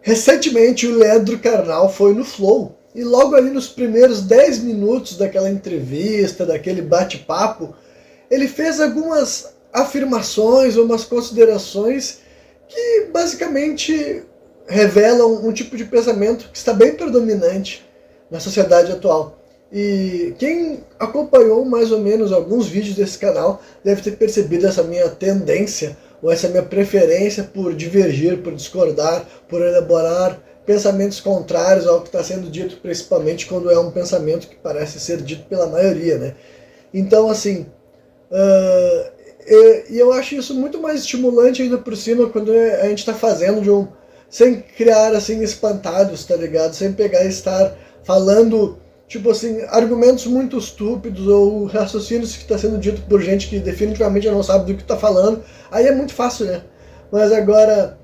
Recentemente o Leandro Carnal foi no Flow e logo ali nos primeiros 10 minutos daquela entrevista, daquele bate-papo, ele fez algumas afirmações, umas considerações que basicamente revelam um tipo de pensamento que está bem predominante na sociedade atual. E quem acompanhou mais ou menos alguns vídeos desse canal deve ter percebido essa minha tendência ou essa minha preferência por divergir, por discordar, por elaborar pensamentos contrários ao que está sendo dito, principalmente quando é um pensamento que parece ser dito pela maioria, né? Então, assim, e eu acho isso muito mais estimulante ainda por cima quando a gente está fazendo sem criar, assim, espantalhos, tá ligado? Sem pegar e estar falando, tipo assim, argumentos muito estúpidos ou raciocínios que está sendo dito por gente que definitivamente não sabe do que está falando. Aí é muito fácil, né? Mas agora,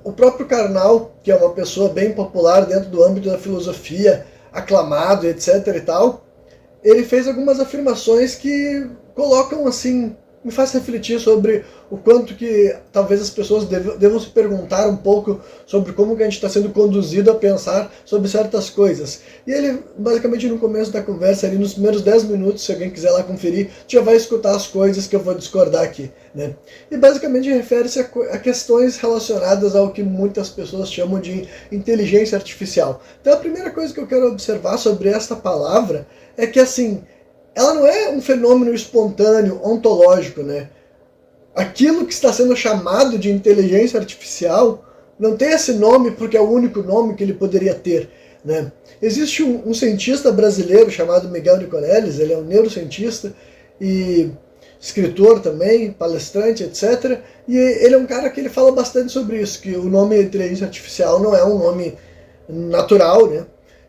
o próprio Karnal, que é uma pessoa bem popular dentro do âmbito da filosofia, aclamado, etc e tal, ele fez algumas afirmações que colocam, assim, me faz refletir sobre o quanto que talvez as pessoas devam se perguntar um pouco sobre como que a gente está sendo conduzido a pensar sobre certas coisas. E ele, basicamente, no começo da conversa, ali nos primeiros 10 minutos, se alguém quiser lá conferir, já vai escutar as coisas que eu vou discordar aqui, né? E basicamente refere-se a questões relacionadas ao que muitas pessoas chamam de inteligência artificial. Então a primeira coisa que eu quero observar sobre esta palavra é que, assim, ela não é um fenômeno espontâneo, ontológico, né? Aquilo que está sendo chamado de inteligência artificial não tem esse nome porque é o único nome que ele poderia ter, né? Existe um cientista brasileiro chamado Miguel Nicoleles, ele é um neurocientista e escritor também, palestrante, etc. E ele é um cara que ele fala bastante sobre isso, que o nome inteligência artificial não é um nome natural, né?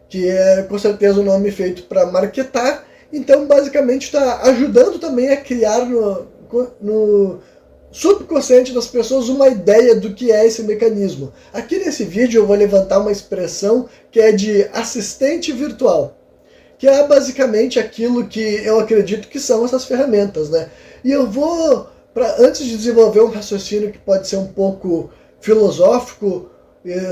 Que é com certeza um nome feito para marketar. Então, basicamente, está ajudando também a criar no subconsciente das pessoas uma ideia do que é esse mecanismo. Aqui nesse vídeo eu vou levantar uma expressão que é de assistente virtual, que é basicamente aquilo que eu acredito que são essas ferramentas, né? E eu vou, antes de desenvolver um raciocínio que pode ser um pouco filosófico,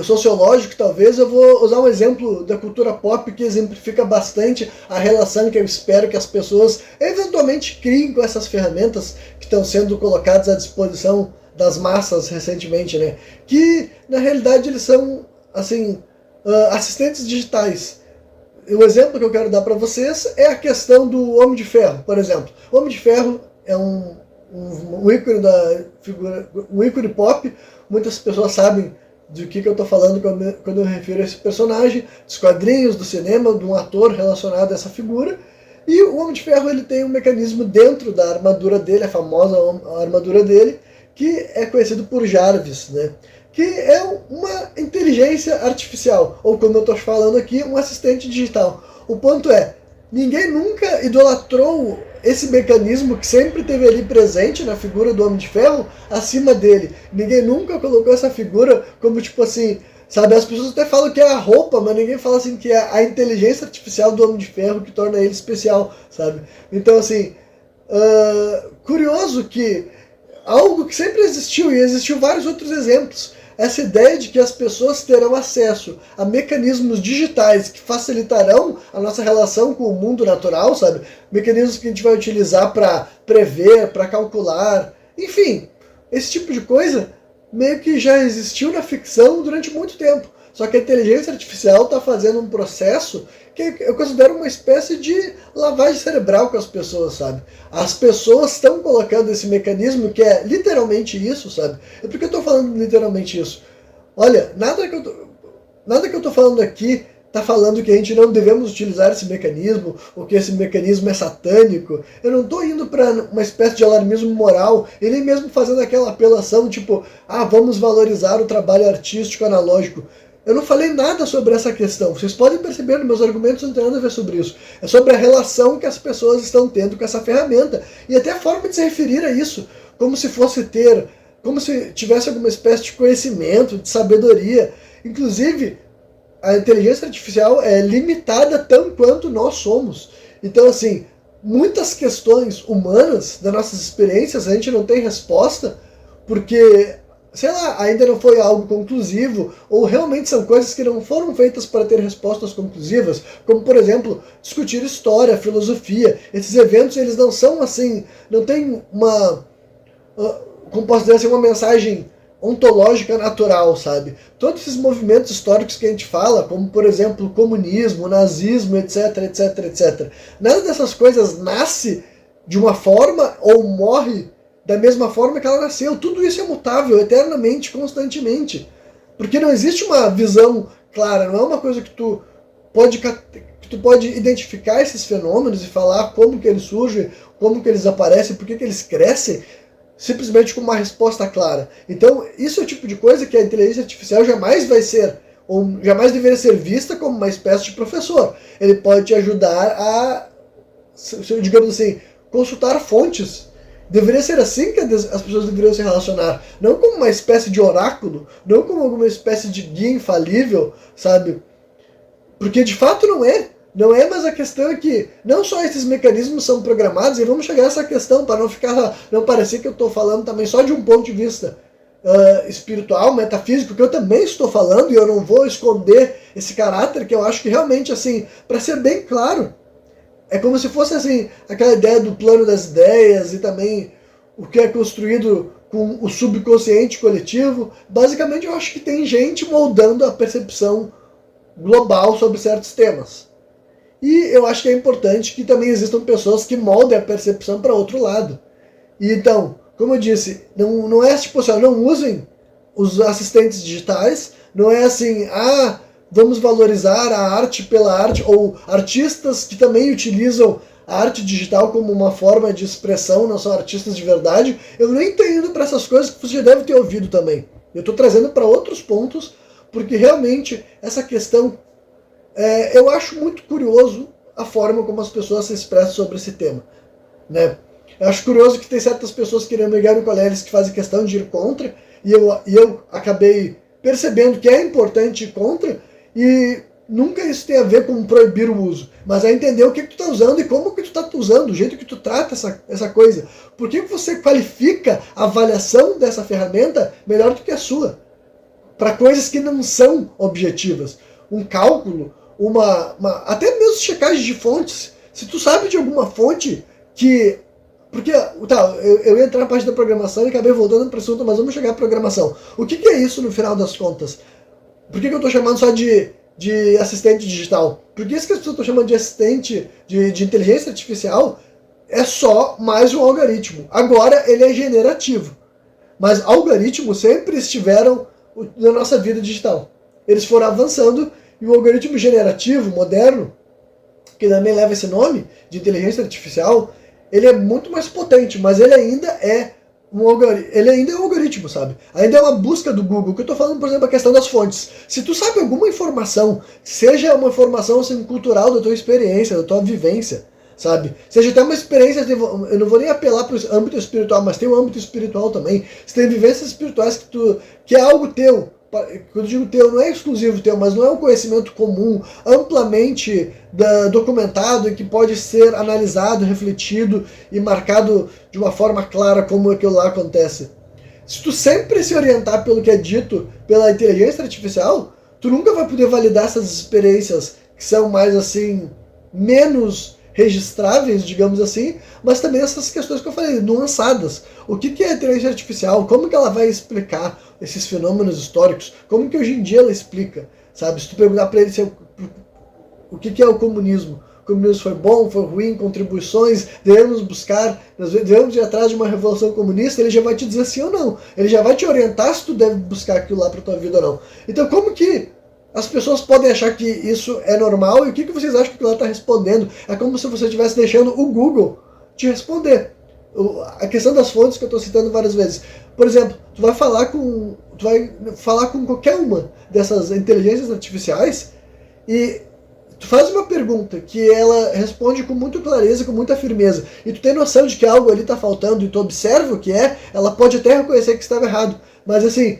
sociológico talvez, eu vou usar um exemplo da cultura pop que exemplifica bastante a relação que eu espero que as pessoas eventualmente criem com essas ferramentas que estão sendo colocadas à disposição das massas recentemente, né? Que na realidade eles são, assim, assistentes digitais. O exemplo que eu quero dar para vocês é a questão do Homem de Ferro, por exemplo. O Homem de Ferro é um ícone da figura, um ícone pop. Muitas pessoas sabem de que eu estou falando quando eu refiro a esse personagem, dos quadrinhos, do cinema, de um ator relacionado a essa figura. E o Homem de Ferro ele tem um mecanismo dentro da armadura dele, a famosa armadura dele, que é conhecido por Jarvis, né? Que é uma inteligência artificial, ou como eu estou falando aqui, um assistente digital. O ponto é, ninguém nunca idolatrou esse mecanismo que sempre esteve ali presente na figura do Homem de Ferro acima dele. Ninguém nunca colocou essa figura como, tipo assim, sabe, as pessoas até falam que é a roupa, mas ninguém fala assim que é a inteligência artificial do Homem de Ferro que torna ele especial, sabe? Então, assim, curioso que algo que sempre existiu, e existiu vários outros exemplos, essa ideia de que as pessoas terão acesso a mecanismos digitais que facilitarão a nossa relação com o mundo natural, sabe? Mecanismos que a gente vai utilizar para prever, para calcular, enfim, esse tipo de coisa meio que já existiu na ficção durante muito tempo. Só que a inteligência artificial está fazendo um processo que eu considero uma espécie de lavagem cerebral com as pessoas, sabe? As pessoas estão colocando esse mecanismo que é literalmente isso, sabe? E por que eu estou falando literalmente isso? Olha, nada que eu estou falando aqui está falando que a gente não devemos utilizar esse mecanismo, ou que esse mecanismo é satânico. Eu não estou indo para uma espécie de alarmismo moral, e nem mesmo fazendo aquela apelação, tipo, vamos valorizar o trabalho artístico analógico. Eu não falei nada sobre essa questão. Vocês podem perceber, meus argumentos não têm nada a ver sobre isso. É sobre a relação que as pessoas estão tendo com essa ferramenta. E até a forma de se referir a isso. Como se tivesse alguma espécie de conhecimento, de sabedoria. Inclusive, a inteligência artificial é limitada tanto quanto nós somos. Então, assim, muitas questões humanas das nossas experiências a gente não tem resposta, porque sei lá, ainda não foi algo conclusivo, ou realmente são coisas que não foram feitas para ter respostas conclusivas, como, por exemplo, discutir história, filosofia. Esses eventos, eles não são assim, não tem uma, como posso dizer assim, uma mensagem ontológica natural, sabe? Todos esses movimentos históricos que a gente fala, como, por exemplo, o comunismo, o nazismo, etc, etc, etc. Nada dessas coisas nasce de uma forma ou morre da mesma forma que ela nasceu. Tudo isso é mutável, eternamente, constantemente. Porque não existe uma visão clara, não é uma coisa que tu pode identificar esses fenômenos e falar como que eles surgem, como que eles aparecem, por que eles crescem, simplesmente com uma resposta clara. Então, isso é o tipo de coisa que a inteligência artificial jamais vai ser, ou jamais deveria ser vista como uma espécie de professor. Ele pode te ajudar a, digamos assim, consultar fontes. Deveria ser assim que as pessoas deveriam se relacionar. Não como uma espécie de oráculo, não como alguma espécie de guia infalível, sabe? Porque de fato não é. Não é, mas a questão é que não só esses mecanismos são programados, e vamos chegar a essa questão para não parecer que eu estou falando também só de um ponto de vista espiritual, metafísico, que eu também estou falando, e eu não vou esconder esse caráter, que eu acho que realmente, assim, para ser bem claro, é como se fosse assim, aquela ideia do plano das ideias e também o que é construído com o subconsciente coletivo. Basicamente, eu acho que tem gente moldando a percepção global sobre certos temas. E eu acho que é importante que também existam pessoas que moldem a percepção para outro lado. E então, como eu disse, não é tipo assim, não usem os assistentes digitais, não é assim, vamos valorizar a arte pela arte, ou artistas que também utilizam a arte digital como uma forma de expressão, não são artistas de verdade. Eu nem estou indo para essas coisas que você já deve ter ouvido também. Eu estou trazendo para outros pontos, porque realmente essa questão, eu acho muito curioso a forma como as pessoas se expressam sobre esse tema, né? Eu acho curioso que tem certas pessoas querendo ligar no colegas que fazem questão de ir contra, e eu acabei percebendo que é importante ir contra, e nunca isso tem a ver com proibir o uso, mas é entender o que tu tá usando e como que tu tá usando, o jeito que tu trata essa coisa. Por que você qualifica a avaliação dessa ferramenta melhor do que a sua? Para coisas que não são objetivas. Um cálculo, até mesmo checagem de fontes. Se tu sabe de alguma fonte que... Porque, eu ia entrar na parte da programação e acabei voltando para o assunto, mas vamos chegar à programação. O que é isso no final das contas? Por que eu estou chamando só de assistente digital? Porque isso que as pessoas estão chamando de assistente de inteligência artificial é só mais um algoritmo. Agora ele é generativo. Mas algoritmos sempre estiveram na nossa vida digital. Eles foram avançando e o algoritmo generativo, moderno, que também leva esse nome, de inteligência artificial, ele é muito mais potente, mas ele ainda é um algoritmo, sabe? Ainda é uma busca do Google, que eu tô falando, por exemplo, a questão das fontes. Se tu sabe alguma informação, seja uma informação assim, cultural da tua experiência, da tua vivência, sabe? Seja até uma experiência, eu não vou nem apelar para o âmbito espiritual, mas tem um âmbito espiritual também. Se tem vivências espirituais que é algo teu, quando eu digo teu, não é exclusivo teu, mas não é um conhecimento comum, amplamente documentado e que pode ser analisado, refletido e marcado de uma forma clara como aquilo lá acontece. Se tu sempre se orientar pelo que é dito pela inteligência artificial, tu nunca vai poder validar essas experiências que são mais assim, menos registráveis, digamos assim, mas também essas questões que eu falei, nuançadas. O que é a inteligência artificial? Como que ela vai explicar esses fenômenos históricos? Como que hoje em dia ela explica? Sabe? Se tu perguntar para ele o que é o comunismo? O comunismo foi bom, foi ruim, contribuições, devemos ir atrás de uma revolução comunista, ele já vai te dizer sim ou não. Ele já vai te orientar se tu deve buscar aquilo lá para tua vida ou não. Então como que as pessoas podem achar que isso é normal, e o que vocês acham que ela está respondendo? É como se você estivesse deixando o Google te responder. A questão das fontes que eu estou citando várias vezes. Por exemplo, tu vai falar com qualquer uma dessas inteligências artificiais e tu faz uma pergunta que ela responde com muita clareza, com muita firmeza, e tu tem noção de que algo ali está faltando e tu observa o que é, ela pode até reconhecer que estava errado. Mas assim,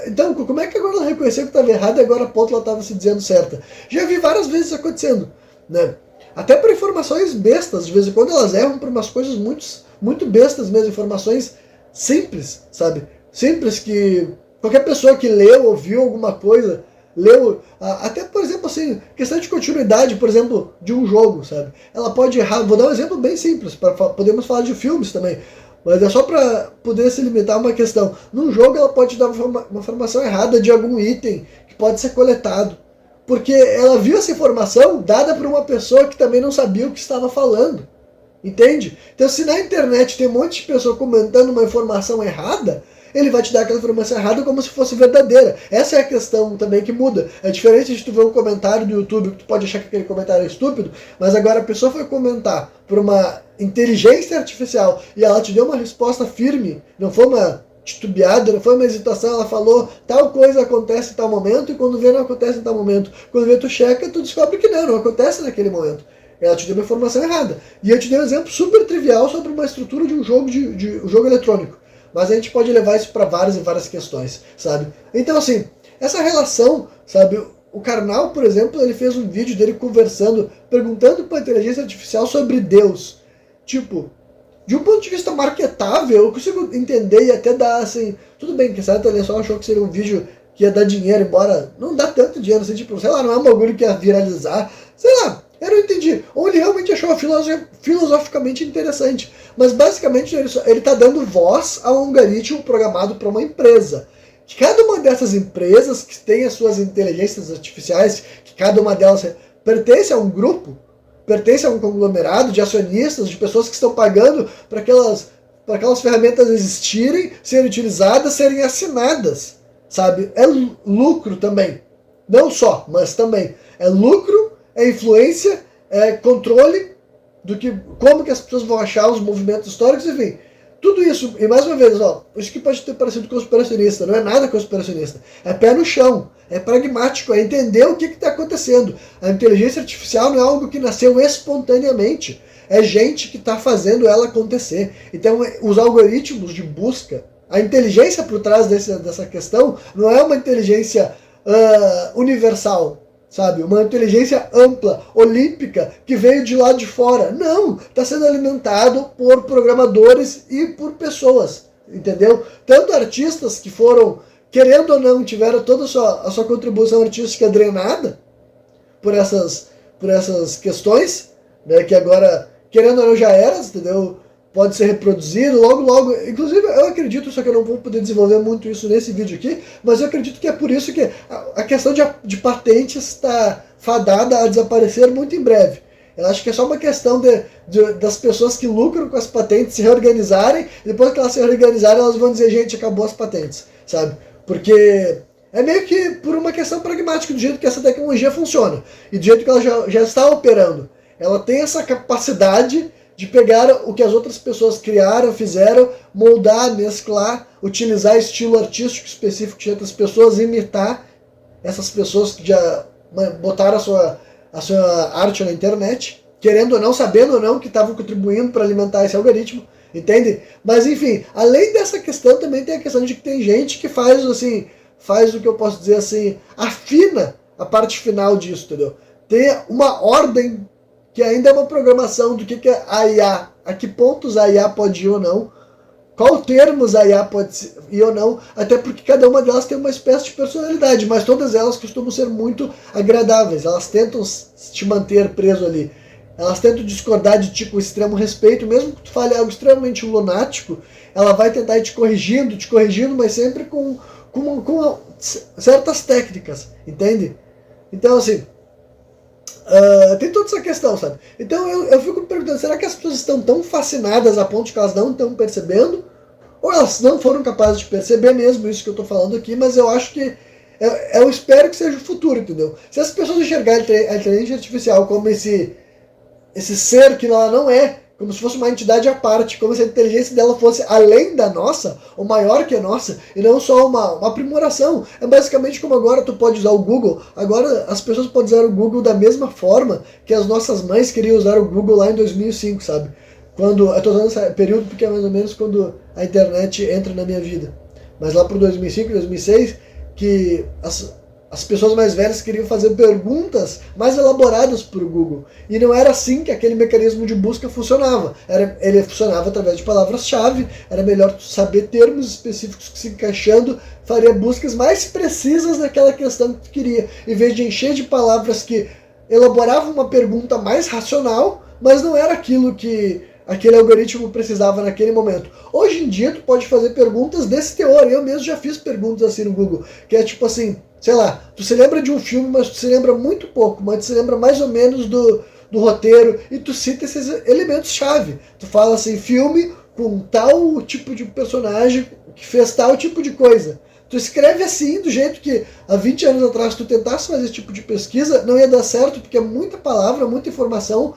então, como é que agora ela reconheceu que estava errado e agora a ponto ela estava se dizendo certa? Já vi várias vezes isso acontecendo, né? Até por informações bestas, de vez em quando elas erram por umas coisas muito, muito bestas mesmo, informações simples, sabe? simples que qualquer pessoa que leu, ouviu alguma coisa, leu, até por exemplo assim, questão de continuidade, por exemplo, de um jogo, sabe? Ela pode errar, vou dar um exemplo bem simples, podemos falar de filmes também, mas é só para poder se limitar a uma questão. Num jogo ela pode dar uma informação errada de algum item que pode ser coletado, porque ela viu essa informação dada por uma pessoa que também não sabia o que estava falando. Entende? Então, se na internet tem um monte de pessoa comentando uma informação errada, ele vai te dar aquela informação errada como se fosse verdadeira. Essa é a questão também que muda. É diferente de tu ver um comentário do YouTube que tu pode achar que aquele comentário é estúpido, mas agora a pessoa foi comentar por uma inteligência artificial e ela te deu uma resposta firme, não foi uma titubeada, não foi uma hesitação, ela falou tal coisa acontece em tal momento e quando vê não acontece em tal momento. Quando vê tu checa, tu descobre que não acontece naquele momento. Ela te deu uma informação errada. E eu te dei um exemplo super trivial sobre uma estrutura de um jogo, de um jogo eletrônico. Mas a gente pode levar isso para várias e várias questões, sabe? Então, assim, essa relação, sabe? O Karnal, por exemplo, ele fez um vídeo dele conversando, perguntando para a inteligência artificial sobre Deus. Tipo, de um ponto de vista marketável, eu consigo entender e até dar, assim... Tudo bem que certo, ele só achou que seria um vídeo que ia dar dinheiro, embora não dá tanto dinheiro, assim, tipo, sei lá, não é um bagulho que ia viralizar, sei lá. Eu não entendi. Ou ele realmente achou filosoficamente interessante. Mas basicamente ele está dando voz a um algoritmo programado para uma empresa. Que cada uma dessas empresas que tem as suas inteligências artificiais, que cada uma delas pertence a um grupo, pertence a um conglomerado de acionistas, de pessoas que estão pagando para aquelas ferramentas existirem, serem utilizadas, serem assinadas. Sabe? É lucro também. Não só, mas também. É lucro, é influência, é controle do que, como que as pessoas vão achar os movimentos históricos, enfim. Tudo isso, e mais uma vez, ó, isso que pode ter parecido conspiracionista, não é nada conspiracionista. É pé no chão, é pragmático, é entender o que está acontecendo. A inteligência artificial não é algo que nasceu espontaneamente. É gente que está fazendo ela acontecer. Então, os algoritmos de busca, a inteligência por trás dessa questão não é uma inteligência universal, sabe? Uma inteligência ampla, olímpica, que veio de lá de fora. Não! Está sendo alimentado por programadores e por pessoas, entendeu? Tanto artistas que foram, querendo ou não, tiveram toda a sua contribuição artística drenada por essas questões, né, que agora, querendo ou não, já era, entendeu? Pode ser reproduzido logo, inclusive eu acredito, só que eu não vou poder desenvolver muito isso nesse vídeo aqui, mas eu acredito que é por isso que a questão de patentes está fadada a desaparecer muito em breve. Eu acho que é só uma questão das pessoas que lucram com as patentes se reorganizarem, e depois que elas se reorganizarem, elas vão dizer, gente, acabou as patentes, sabe? Porque é meio que por uma questão pragmática, do jeito que essa tecnologia funciona, e do jeito que ela já está operando. Ela tem essa capacidade de pegar o que as outras pessoas criaram, fizeram, moldar, mesclar, utilizar estilo artístico específico de outras pessoas, imitar essas pessoas que já botaram a sua arte na internet, querendo ou não, sabendo ou não, que estavam contribuindo para alimentar esse algoritmo, entende? Mas enfim, além dessa questão, também tem a questão de que tem gente que faz o que eu posso dizer assim, afina a parte final disso, entendeu? Tem uma ordem que ainda é uma programação do que é a IA, a que pontos a IA pode ir ou não, qual termos a IA pode ir ou não, até porque cada uma delas tem uma espécie de personalidade, mas todas elas costumam ser muito agradáveis, elas tentam te manter preso ali, elas tentam discordar de ti com extremo respeito, mesmo que tu fale algo extremamente lunático, ela vai tentar ir te corrigindo, mas sempre com certas técnicas, entende? Então assim, tem toda essa questão, sabe? Então eu fico me perguntando, será que as pessoas estão tão fascinadas a ponto de que elas não estão percebendo? Ou elas não foram capazes de perceber mesmo isso que eu estou falando aqui, mas eu acho que eu espero que seja o futuro, entendeu? Se as pessoas enxergarem a inteligência artificial como esse ser que ela não é, como se fosse uma entidade à parte, como se a inteligência dela fosse além da nossa, ou maior que a nossa, e não só uma aprimoração. É basicamente como agora tu pode usar o Google, agora as pessoas podem usar o Google da mesma forma que as nossas mães queriam usar o Google lá em 2005, sabe? Eu estou usando esse período porque é mais ou menos quando a internet entra na minha vida. Mas lá por 2005, 2006, que as pessoas mais velhas queriam fazer perguntas mais elaboradas para o Google. E não era assim que aquele mecanismo de busca funcionava. Ele funcionava através de palavras-chave, era melhor saber termos específicos que se encaixando faria buscas mais precisas naquela questão que tu queria, em vez de encher de palavras que elaboravam uma pergunta mais racional, mas não era aquilo que aquele algoritmo precisava naquele momento. Hoje em dia tu pode fazer perguntas desse teor, eu mesmo já fiz perguntas assim no Google, que é tipo assim, sei lá, tu se lembra de um filme, mas tu se lembra muito pouco, mas tu se lembra mais ou menos do roteiro, e tu cita esses elementos-chave. Tu fala assim, filme com tal tipo de personagem que fez tal tipo de coisa. Tu escreve assim, do jeito que há 20 anos atrás tu tentasse fazer esse tipo de pesquisa, não ia dar certo, porque é muita palavra, muita informação.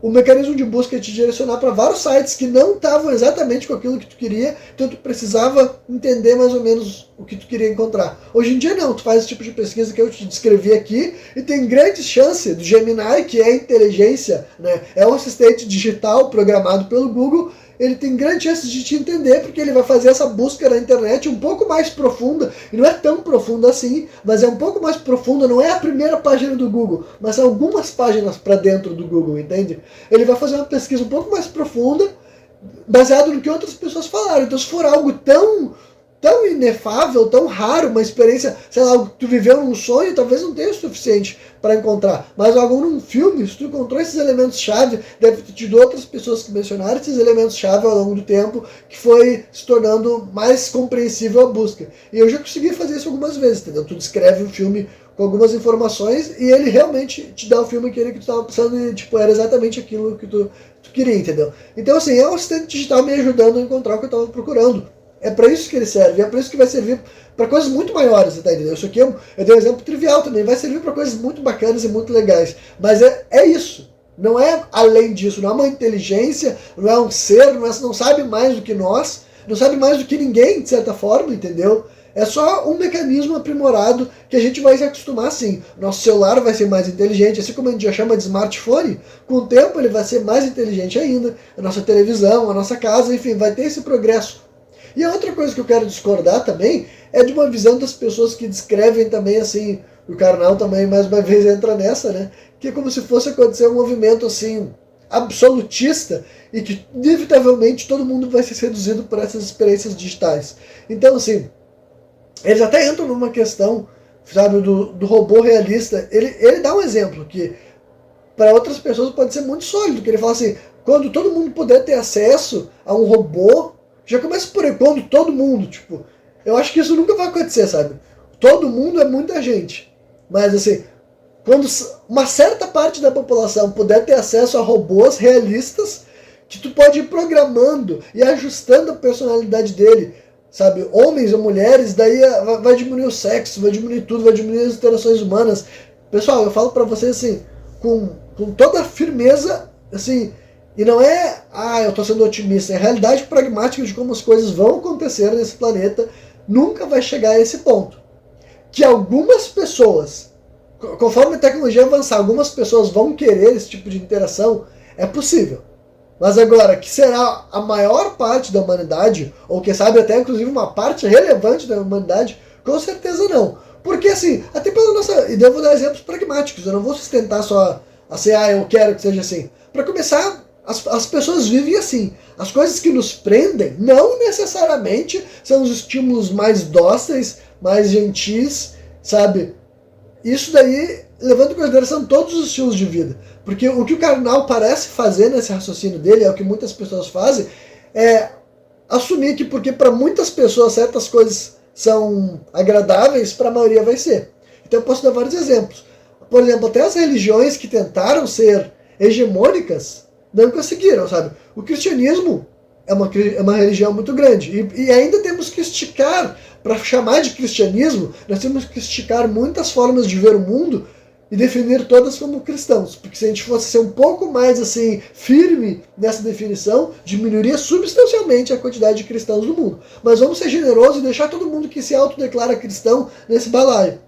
O mecanismo de busca ia te direcionar para vários sites que não estavam exatamente com aquilo que tu queria, então tu precisava entender mais ou menos o que tu queria encontrar. Hoje em dia não, tu faz esse tipo de pesquisa que eu te descrevi aqui e tem grande chance do Gemini, que é inteligência, né, é um assistente digital programado pelo Google, ele tem grande chance de te entender, porque ele vai fazer essa busca na internet um pouco mais profunda, e não é tão profunda assim, mas é um pouco mais profunda, não é a primeira página do Google, mas são algumas páginas para dentro do Google, entende? Ele vai fazer uma pesquisa um pouco mais profunda, baseado no que outras pessoas falaram. Então, se for algo tão inefável, tão raro, uma experiência, sei lá, algo que tu viveu num sonho, talvez não tenha o suficiente para encontrar. Mas algo num filme, se tu encontrou esses elementos-chave, deve ter tido outras pessoas que mencionaram esses elementos-chave ao longo do tempo, que foi se tornando mais compreensível a busca. E eu já consegui fazer isso algumas vezes, entendeu? Tu descreve um filme com algumas informações e ele realmente te dá o filme que tu estava pensando e, tipo, era exatamente aquilo que tu queria, entendeu? Então, assim, é um assistente digital me ajudando a encontrar o que eu estava procurando. É para isso que ele serve, é para isso que vai servir para coisas muito maiores, tá entendendo? Isso aqui eu dei um exemplo trivial também, vai servir para coisas muito bacanas e muito legais, mas é isso, não é além disso, não é uma inteligência, não é um ser, não sabe mais do que nós, não sabe mais do que ninguém, de certa forma, entendeu? É só um mecanismo aprimorado que a gente vai se acostumar sim. Nosso celular vai ser mais inteligente, assim como a gente já chama de smartphone, com o tempo ele vai ser mais inteligente ainda, a nossa televisão, a nossa casa, enfim, vai ter esse progresso. E a outra coisa que eu quero discordar também é de uma visão das pessoas que descrevem também assim, o Karnal também mais uma vez entra nessa, né? Que é como se fosse acontecer um movimento assim, absolutista e que inevitavelmente todo mundo vai ser seduzido por essas experiências digitais. Então assim, eles até entram numa questão, sabe, do robô realista. Ele dá um exemplo que para outras pessoas pode ser muito sólido, que ele fala assim, quando todo mundo puder ter acesso a um robô, já começa por aí, quando todo mundo, tipo, eu acho que isso nunca vai acontecer, sabe? Todo mundo é muita gente. Mas assim, quando uma certa parte da população puder ter acesso a robôs realistas, que tu pode ir programando e ajustando a personalidade dele, sabe? Homens ou mulheres, daí vai diminuir o sexo, vai diminuir tudo, vai diminuir as interações humanas. Pessoal, eu falo pra vocês assim, com toda a firmeza, assim, e não é, eu tô sendo otimista, é a realidade pragmática de como as coisas vão acontecer nesse planeta, nunca vai chegar a esse ponto. Que algumas pessoas, conforme a tecnologia avançar, algumas pessoas vão querer esse tipo de interação, é possível. Mas agora, que será a maior parte da humanidade, ou quem sabe até inclusive uma parte relevante da humanidade, com certeza não. Porque assim, até pela nossa... E eu vou dar exemplos pragmáticos, eu não vou sustentar só assim, eu quero que seja assim. Para começar, as pessoas vivem assim. As coisas que nos prendem não necessariamente são os estímulos mais dóceis, mais gentis, sabe? Isso daí, levando em consideração todos os estilos de vida. Porque o que o Karnal parece fazer nesse raciocínio dele, é o que muitas pessoas fazem, é assumir que porque para muitas pessoas certas coisas são agradáveis, para a maioria vai ser. Então eu posso dar vários exemplos. Por exemplo, até as religiões que tentaram ser hegemônicas não conseguiram, sabe? O cristianismo é uma religião muito grande. E ainda temos que esticar, para chamar de cristianismo, nós temos que esticar muitas formas de ver o mundo e definir todas como cristãos. Porque se a gente fosse ser um pouco mais assim firme nessa definição, diminuiria substancialmente a quantidade de cristãos do mundo. Mas vamos ser generosos e deixar todo mundo que se autodeclara cristão nesse balaio.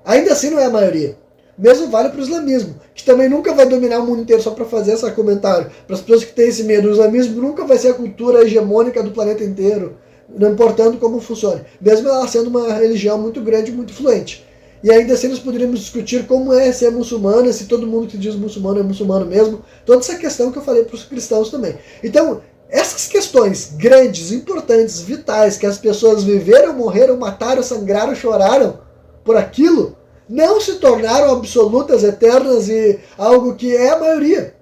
Ainda assim não é a maioria. Mesmo vale para o islamismo, que também nunca vai dominar o mundo inteiro, só para fazer esse comentário. Para as pessoas que têm esse medo, o islamismo nunca vai ser a cultura hegemônica do planeta inteiro, não importando como funcione. Mesmo ela sendo uma religião muito grande, muito influente. e ainda assim nós poderíamos discutir como é ser muçulmano, se todo mundo que diz muçulmano é muçulmano mesmo, toda essa questão que eu falei para os cristãos também. Então, essas questões grandes, importantes, vitais, que as pessoas viveram, morreram, mataram, sangraram, choraram por aquilo, não se tornaram absolutas, eternas e algo que é a maioria.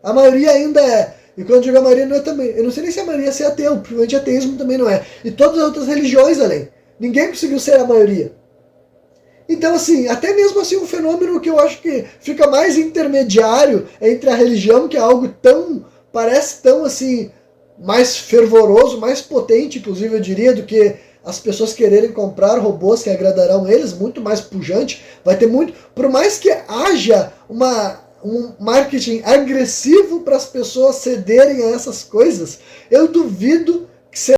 A maioria ainda é. E quando eu digo a maioria, não é também. Eu não sei nem se a maioria é ateu, provavelmente ateísmo também não é. E todas as outras religiões além. Ninguém conseguiu ser a maioria. Então, assim, até mesmo assim, um fenômeno que eu acho que fica mais intermediário entre a religião, que é algo tão, parece tão, assim, mais fervoroso, mais potente, inclusive, eu diria, do que as pessoas quererem comprar robôs que agradarão eles, muito mais pujante, vai ter muito, por mais que haja um marketing agressivo para as pessoas cederem a essas coisas, eu duvido que seja